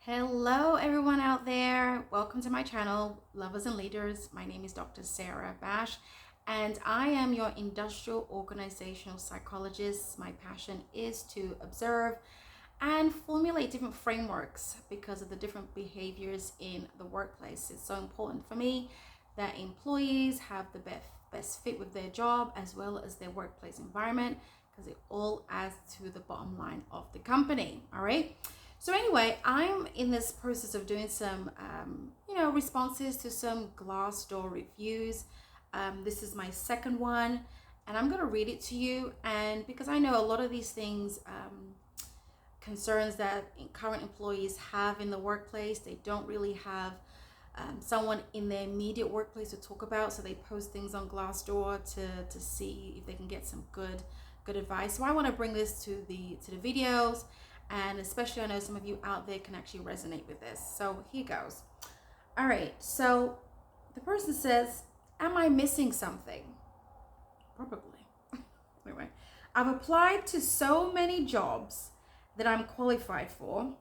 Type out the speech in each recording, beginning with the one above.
Hello everyone out there. Welcome to my channel, Lovers and Leaders. My name is Dr. Sarah Bash and I am your industrial organizational psychologist. My passion is to observe and formulate different frameworks because of the different behaviors in the workplace. It's so important for me that employees have the best fit with their job as well as their workplace environment because it all adds to the bottom line of the company. All right. So anyway, I'm in this process of doing some, responses to some Glassdoor reviews. This is my second one, and I'm going to read it to you. And because I know a lot of these things, concerns that current employees have in the workplace, they don't really have someone in their immediate workplace to talk about. So they post things on Glassdoor to see if they can get some good advice. So I want to bring this to the videos. And especially I know some of you out there can actually resonate with this. So here goes. All right, so the person says, am I missing something? Probably. Anyway, I've applied to so many jobs that I'm qualified for.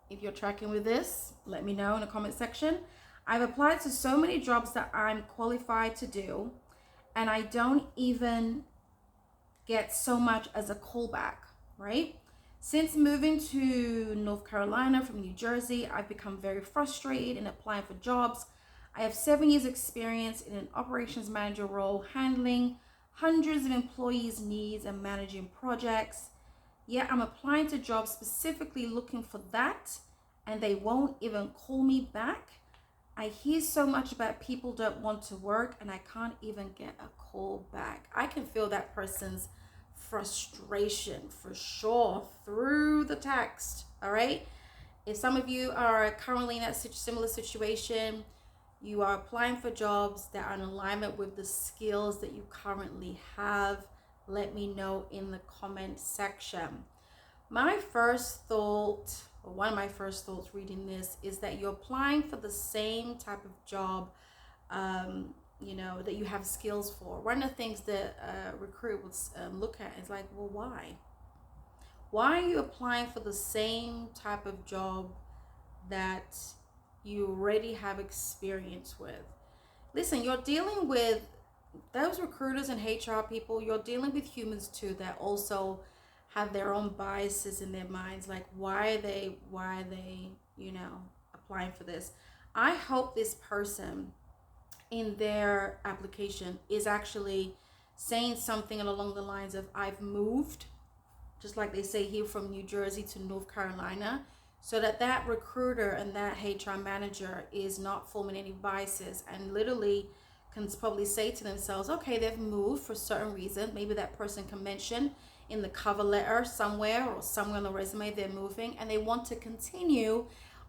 If you're tracking with this, let me know in the comment section. I've applied to so many jobs that I'm qualified to do, and I don't even get so much as a callback, right? Since moving to North Carolina from New Jersey, I've become very frustrated in applying for jobs. I have 7 years experience in an operations manager role, handling hundreds of employees' needs and managing projects. Yet I'm applying to jobs specifically looking for that, and they won't even call me back. I hear so much about people don't want to work, and I can't even get a call back. I can feel that person's frustration for sure through the text. All right, if some of you are currently in that similar situation, you are applying for jobs that are in alignment with the skills that you currently have, let me know in the comment section. My first thought, or one of my first thoughts reading this, is that you're applying for the same type of job that you have skills for. One of the things that a recruiter would look at is like, well, why are you applying for the same type of job that you already have experience with? Listen, you're dealing with those recruiters and HR people. You're dealing with humans too that also have their own biases in their minds, like why are they applying for this. I hope this person in their application is actually saying something along the lines of, I've moved, just like they say here, from New Jersey to North Carolina, so that recruiter and that HR manager is not forming any biases and literally can probably say to themselves, okay, they've moved for a certain reason. Maybe that person can mention in the cover letter somewhere or somewhere on the resume they're moving, and they want to continue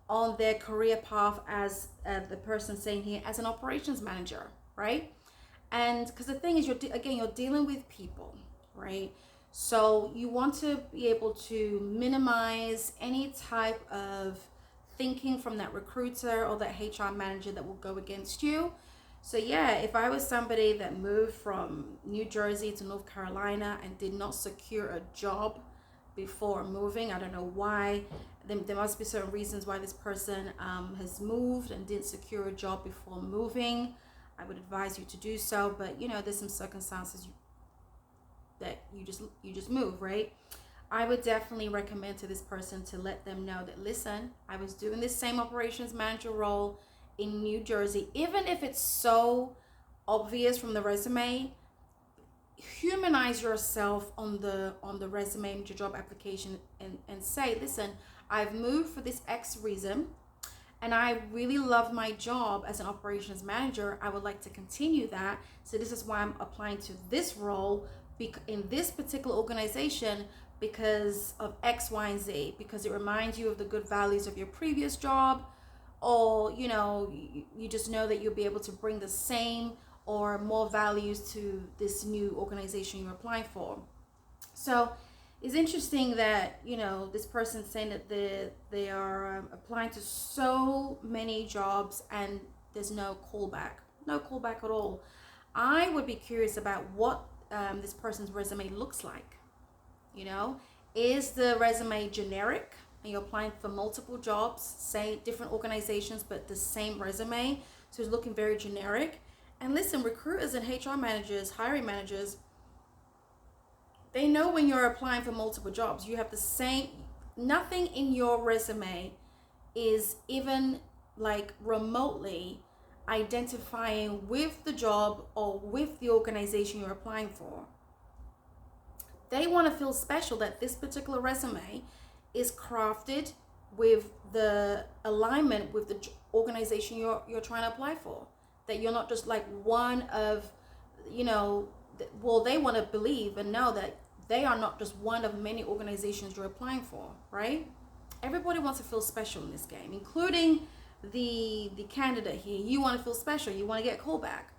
on their career path as the person saying here, as an operations manager, right? And because the thing is, you're dealing with people, right? So you want to be able to minimize any type of thinking from that recruiter or that HR manager that will go against you. So yeah, if I was somebody that moved from New Jersey to North Carolina and did not secure a job before moving, I don't know why. There must be certain reasons why this person has moved and didn't secure a job before moving. I would advise you to do so, but there's some circumstances that you just move, right? I would definitely recommend to this person to let them know that, listen, I was doing this same operations manager role in New Jersey. Even if it's so obvious from the resume, humanize yourself on the resume and your job application and say, listen, I've moved for this X reason, and I really love my job as an operations manager. I would like to continue that. So this is why I'm applying to this role in this particular organization because of X, Y, and Z, because it reminds you of the good values of your previous job, or you just know that you'll be able to bring the same or more values to this new organization you're applying for. So it's interesting that this person's saying that they are applying to so many jobs and there's no callback at all. I would be curious about what this person's resume looks like. Is the resume generic and you're applying for multiple jobs, say different organizations, but the same resume, so it's looking very generic. And listen, recruiters and HR managers, hiring managers, they know when you're applying for multiple jobs, you have the same, nothing in your resume is even like remotely identifying with the job or with the organization you're applying for. They want to feel special that this particular resume is crafted with the alignment with the organization you're trying to apply for. That you're not just like one of, well, they want to believe and know that they are not just one of many organizations you're applying for, right? Everybody wants to feel special in this game, including the candidate here. You want to feel special. You want to get a call back.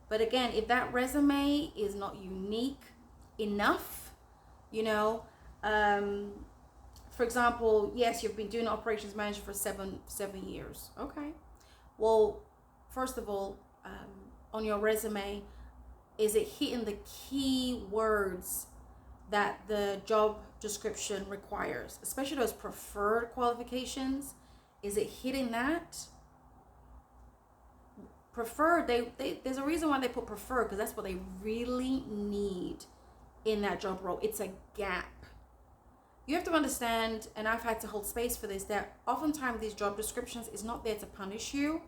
But again, if that resume is not unique enough, for example, yes, you've been doing operations manager for seven years. Okay. Well, first of all, on your resume, is it hitting the key words that the job description requires, especially those preferred qualifications? Is it hitting that? Preferred, there's a reason why they put preferred, because that's what they really need in that job role. It's a gap. You have to understand, and I've had to hold space for this, that oftentimes these job descriptions is not there to punish you.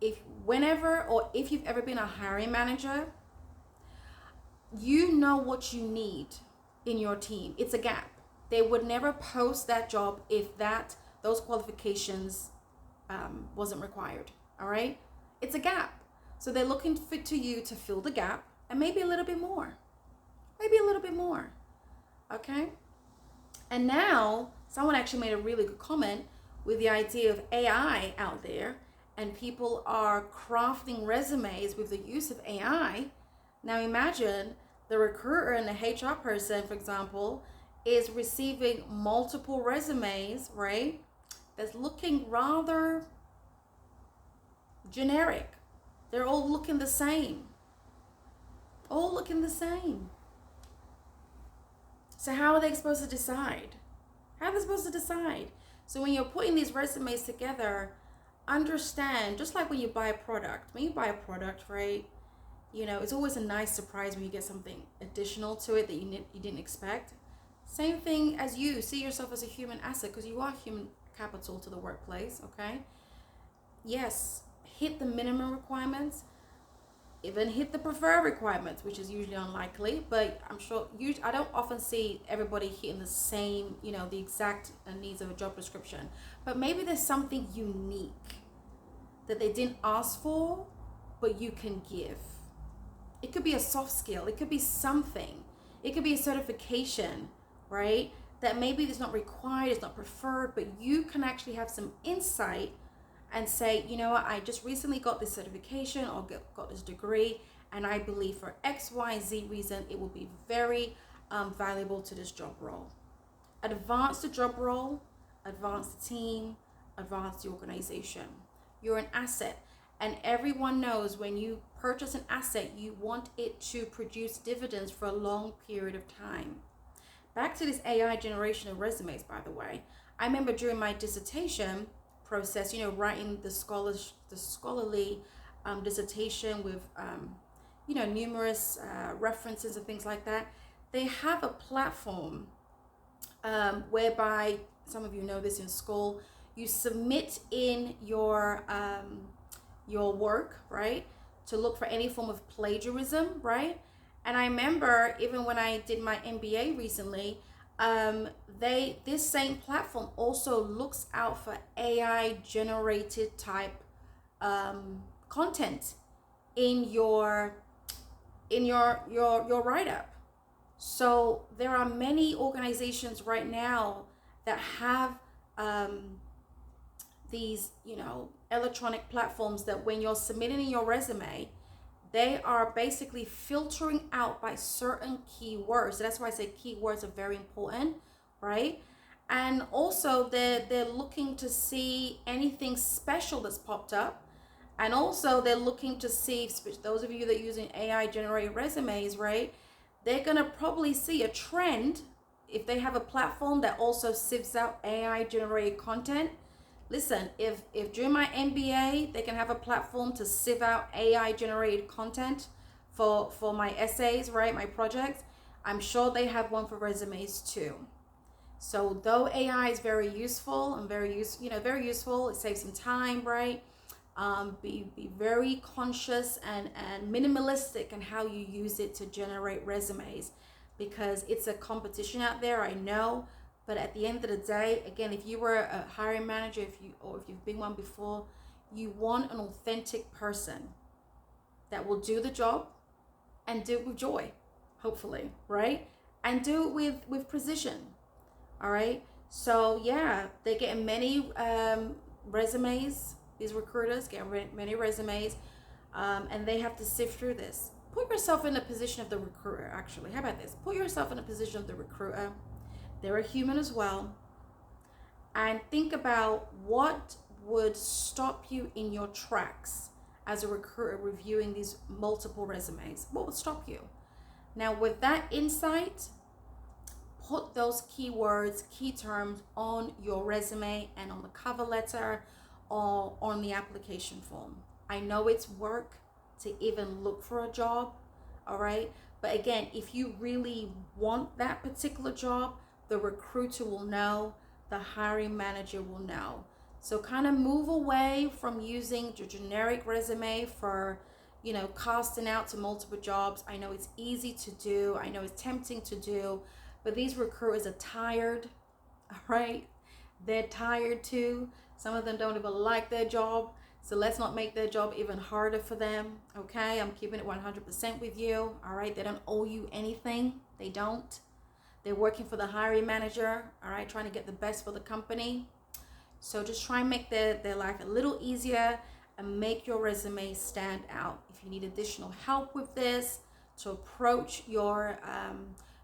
If you've ever been a hiring manager, you know what you need in your team. It's a gap. They would never post that job if those qualifications wasn't required. All right, it's a gap. So they're looking to you to fill the gap and maybe a little bit more. Okay. And now someone actually made a really good comment with the idea of AI out there, and people are crafting resumes with the use of AI. Now imagine the recruiter and the HR person, for example, is receiving multiple resumes, right? That's looking rather generic. They're all looking the same. So how are they supposed to decide? So when you're putting these resumes together, understand, just like when you buy a product, right? It's always a nice surprise when you get something additional to it that you didn't expect. Same thing as you see yourself as a human asset, because you are human capital to the workplace, okay? Yes, hit the minimum requirements, even hit the preferred requirements, which is usually unlikely, but I'm sure I don't often see everybody hitting the same, the exact needs of a job description. But maybe there's something unique that they didn't ask for, but you can give. It could be a soft skill. It could be something. It could be a certification, right? That maybe it's not required, it's not preferred, but you can actually have some insight and say, you know what, I just recently got this certification or got this degree, and I believe for X, Y, Z reason, it will be very valuable to this job role. Advance the job role, advance the team, advance the organization. You're an asset, and everyone knows when you purchase an asset, you want it to produce dividends for a long period of time. Back to this AI generation of resumes, by the way. I remember during my dissertation process, writing the scholarly dissertation with, numerous references and things like that. They have a platform whereby, some of you know this in school, you submit in your work, right, to look for any form of plagiarism, right? And I remember even when I did my MBA recently, this same platform also looks out for AI generated type content in your write-up. So there are many organizations right now that have these electronic platforms that when you're submitting in your resume, they are basically filtering out by certain keywords. So that's why I say keywords are very important, right? And also they're looking to see anything special that's popped up. And also they're looking to see, those of you that are using AI generated resumes, right? They're gonna probably see a trend if they have a platform that also sifts out AI generated content, listen, if during my MBA they can have a platform to sieve out AI generated content for my essays, right, my projects, I'm sure they have one for resumes too. So though AI is very useful and very useful, it saves some time, right? Be very conscious and minimalistic in how you use it to generate resumes, because it's a competition out there, I know. But at the end of the day, again, if you were a hiring manager, if you've been one before, you want an authentic person that will do the job and do it with joy, hopefully, right? And do it with precision. All right. So yeah, they get many resumes. These recruiters get many resumes, and they have to sift through this. Put yourself in the position of the recruiter. Actually, how about this? Put yourself in the position of the recruiter. They're a human as well, and think about what would stop you in your tracks as a recruiter reviewing these multiple resumes. What would stop you? Now, with that insight, put those keywords, key terms on your resume and on the cover letter or on the application form. I know it's work to even look for a job, all right? But again, if you really want that particular job, the recruiter will know, the hiring manager will know. So kind of move away from using the generic resume for, casting out to multiple jobs. I know it's easy to do. I know it's tempting to do, but these recruiters are tired, all right? They're tired too. Some of them don't even like their job. So let's not make their job even harder for them, okay? I'm keeping it 100% with you, all right? They don't owe you anything. They don't. They're working for the hiring manager, all right? Trying to get the best for the company. So just try and make their life a little easier and make your resume stand out. If you need additional help with this to approach your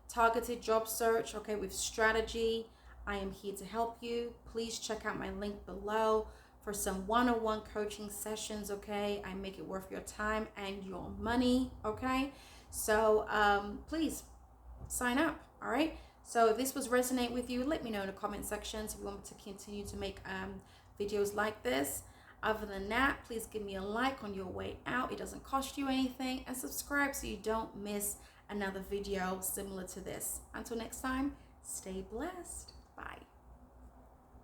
targeted job search, okay, with strategy, I am here to help you. Please check out my link below for some one-on-one coaching sessions, okay? I make it worth your time and your money, okay? So please sign up, all right? So if this was resonate with you, let me know in the comment sections if you want me to continue to make videos like this. Other than that, please give me a like on your way out. It doesn't cost you anything. And subscribe so you don't miss another video similar to this. Until next time, stay blessed. Bye.